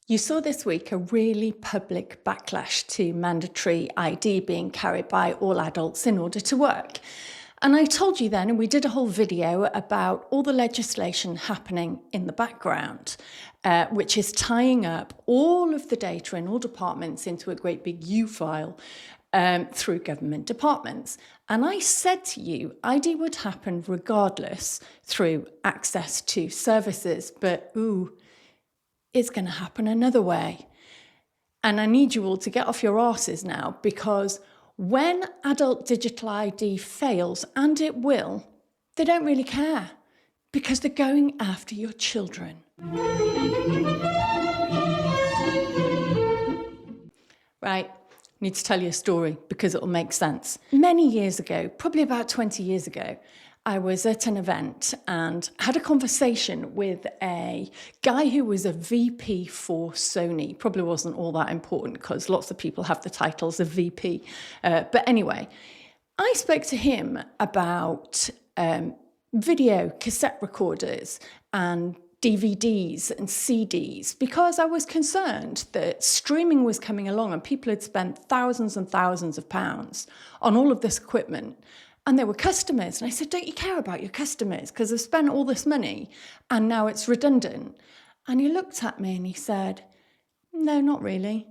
You saw this week a really public backlash to mandatory ID being carried by all adults in order to work. And I told you then, and we did a whole video about all the legislation happening in the background, which is tying up all of the data in all departments into a great big U file through government departments. And I said to you, ID would happen regardless through access to services, but it's going to happen another way. And I need you all to get off your arses now, because when adult digital ID fails, and it will, they don't really care, because they're going after your children. Right, I need to tell you a story because it'll make sense. Many years ago, probably about 20 years ago, I was at an event and had a conversation with a guy who was a VP for Sony. Probably wasn't all that important because lots of people have the titles of VP. But anyway, I spoke to him about video cassette recorders and DVDs and CDs because I was concerned that streaming was coming along and people had spent thousands and thousands of pounds on all of this equipment. And they were customers. And I said, don't you care about your customers? Because I've spent all this money and now it's redundant. And he looked at me and he said, no, not really.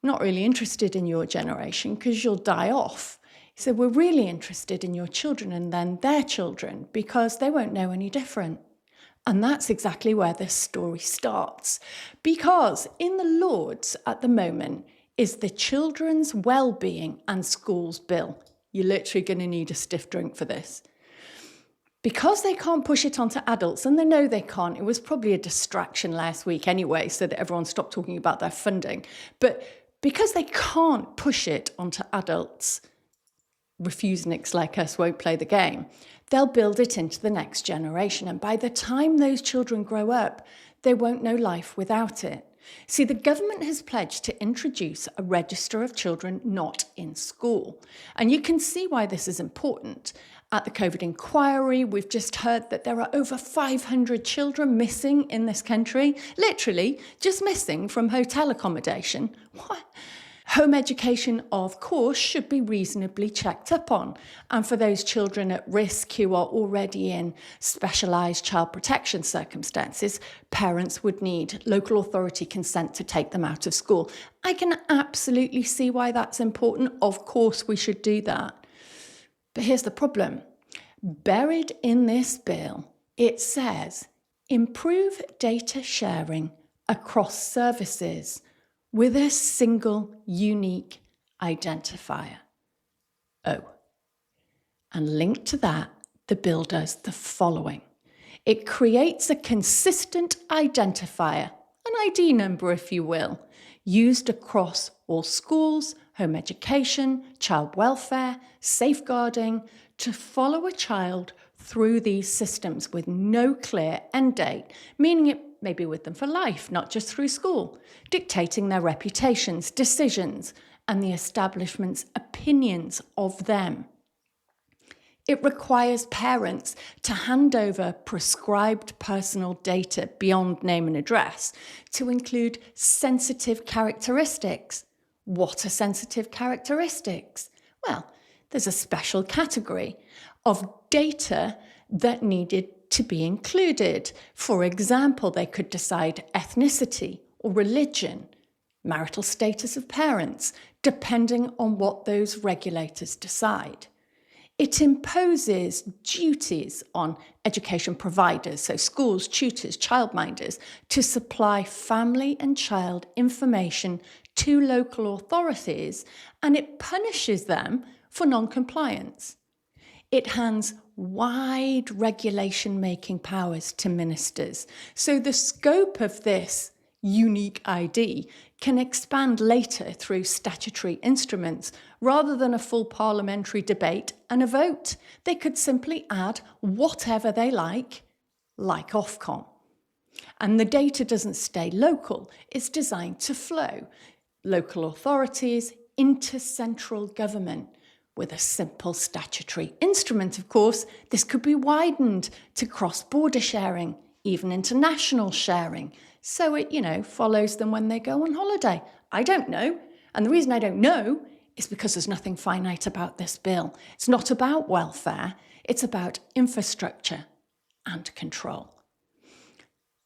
I'm not really interested in your generation because you'll die off. He said, we're really interested in your children and then their children because they won't know any different. And that's exactly where this story starts. Because in the Lords at the moment is the Children's Wellbeing Schools Bill. You're literally going to need a stiff drink for this. Because they can't push it onto adults, and they know they can't, it was probably a distraction last week anyway, so that everyone stopped talking about their funding. But because they can't push it onto adults, refuseniks like us won't play the game, they'll build it into the next generation. And by the time those children grow up, they won't know life without it. See, the government has pledged to introduce a register of children not in school. And you can see why this is important. At the COVID inquiry, we've just heard that there are over 500 children missing in this country, literally just missing from hotel accommodation. What? Home education, of course, should be reasonably checked up on. And for those children at risk who are already in specialised child protection circumstances, parents would need local authority consent to take them out of school. I can absolutely see why that's important. Of course, we should do that. But here's the problem. Buried in this bill, it says, improve data sharing across services with a single unique identifier. And linked to that, the bill does the following. It creates a consistent identifier, an ID number if you will, used across all schools, home education, child welfare, safeguarding, to follow a child through these systems with no clear end date, meaning it may be with them for life, not just through school, dictating their reputations, decisions, and the establishment's opinions of them. It requires parents to hand over prescribed personal data beyond name and address to include sensitive characteristics. What are sensitive characteristics? Well, there's a special category of data that needed to be included. For example, they could decide ethnicity or religion, marital status of parents, depending on what those regulators decide. It imposes duties on education providers, so schools, tutors, childminders, to supply family and child information to local authorities, and it punishes them for non-compliance. It hands wide regulation-making powers to ministers. So the scope of this unique ID can expand later through statutory instruments rather than a full parliamentary debate and a vote. They could simply add whatever they like Ofcom. And the data doesn't stay local. It's designed to flow. Local authorities into central government. With a simple statutory instrument, of course, this could be widened to cross-border sharing, even international sharing, So it, follows them when they go on holiday. I don't know. And the reason I don't know is because there's nothing finite about this bill. It's not about welfare. It's about infrastructure and control.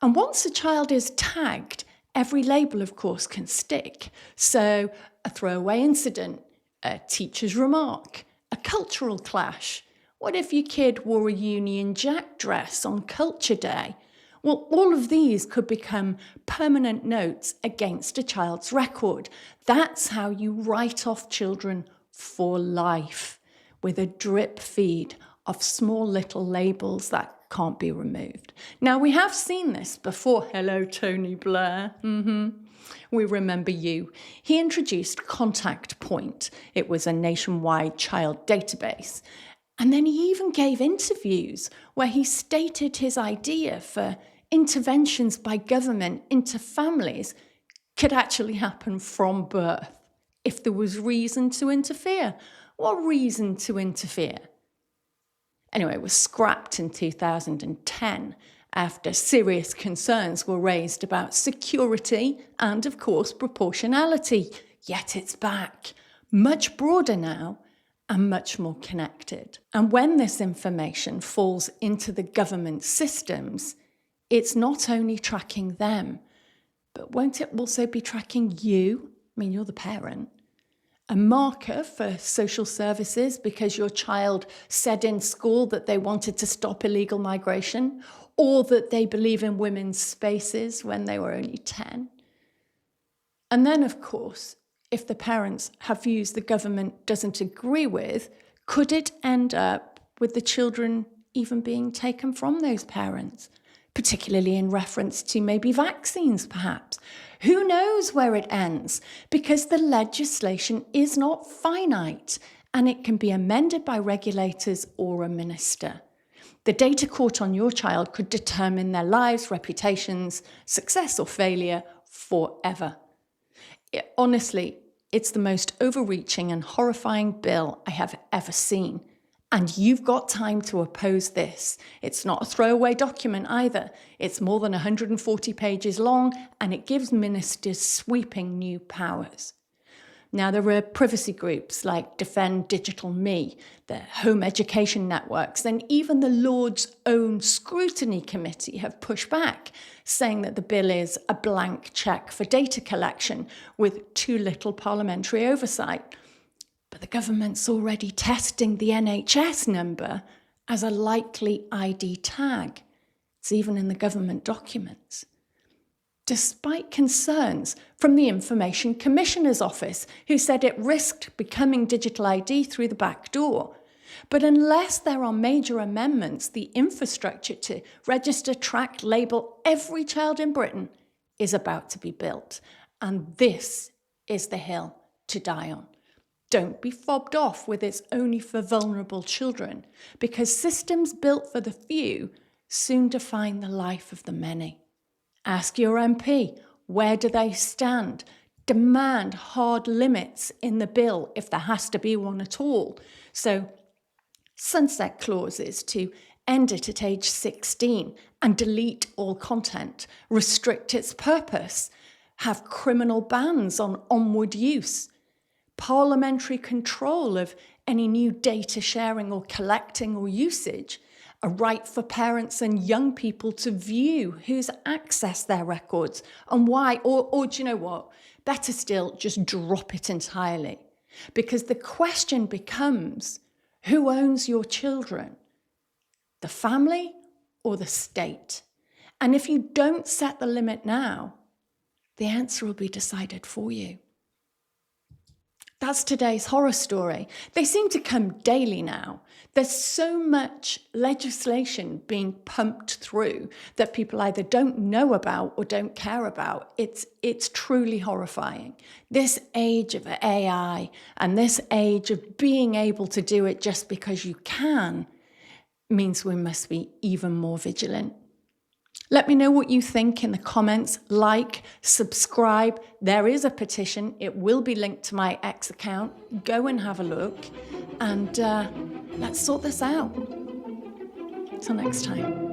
And once a child is tagged, every label, of course, can stick. So a throwaway incident, a teacher's remark, a cultural clash. What if your kid wore a Union Jack dress on Culture Day? Well, all of these could become permanent notes against a child's record. That's how you write off children for life, with a drip feed of small little labels that can't be removed. Now, we have seen this before. Hello, Tony Blair. We remember you. He introduced Contact Point. It was a nationwide child database. And then he even gave interviews where he stated his idea for interventions by government into families could actually happen from birth if there was reason to interfere. What reason to interfere? Anyway, it was scrapped in 2010 after serious concerns were raised about security and, of course, proportionality. Yet it's back, much broader now and much more connected. And when this information falls into the government systems, it's not only tracking them, but won't it also be tracking you? I mean, you're the parent. A marker for social services because your child said in school that they wanted to stop illegal migration, or that they believe in women's spaces when they were only 10. And then, of course, if the parents have views the government doesn't agree with, could it end up with the children even being taken from those parents, particularly in reference to maybe vaccines, perhaps? Who knows where it ends? Because the legislation is not finite and it can be amended by regulators or a minister. The data caught on your child could determine their lives, reputations, success or failure forever. Honestly, it's the most overreaching and horrifying bill I have ever seen. And you've got time to oppose this. It's not a throwaway document either. It's more than 140 pages long, and it gives ministers sweeping new powers. Now, there are privacy groups like Defend Digital Me, the home education networks, and even the Lord's own scrutiny committee have pushed back, saying that the bill is a blank cheque for data collection with too little parliamentary oversight. But the government's already testing the NHS number as a likely ID tag. It's even in the government documents. Despite concerns from the Information Commissioner's Office, who said it risked becoming digital ID through the back door. But unless there are major amendments, the infrastructure to register, track, label every child in Britain is about to be built. And this is the hill to die on. Don't be fobbed off with it's only for vulnerable children, because systems built for the few soon define the life of the many. Ask your MP, where do they stand? Demand hard limits in the bill if there has to be one at all. So sunset clauses to end it at age 16 and delete all content, restrict its purpose, have criminal bans on onward use, parliamentary control of any new data sharing or collecting or usage, a right for parents and young people to view who's accessed their records and why, or do you know what? Better still, just drop it entirely. Because the question becomes, who owns your children? The family or the state? And if you don't set the limit now, the answer will be decided for you. That's today's horror story. They seem to come daily now. There's so much legislation being pumped through that people either don't know about or don't care about. It's truly horrifying. This age of AI and this age of being able to do it just because you can means we must be even more vigilant. Let me know what you think in the comments. Like, subscribe. There is a petition. It will be linked to my X account. Go and have a look. And let's sort this out. Till next time.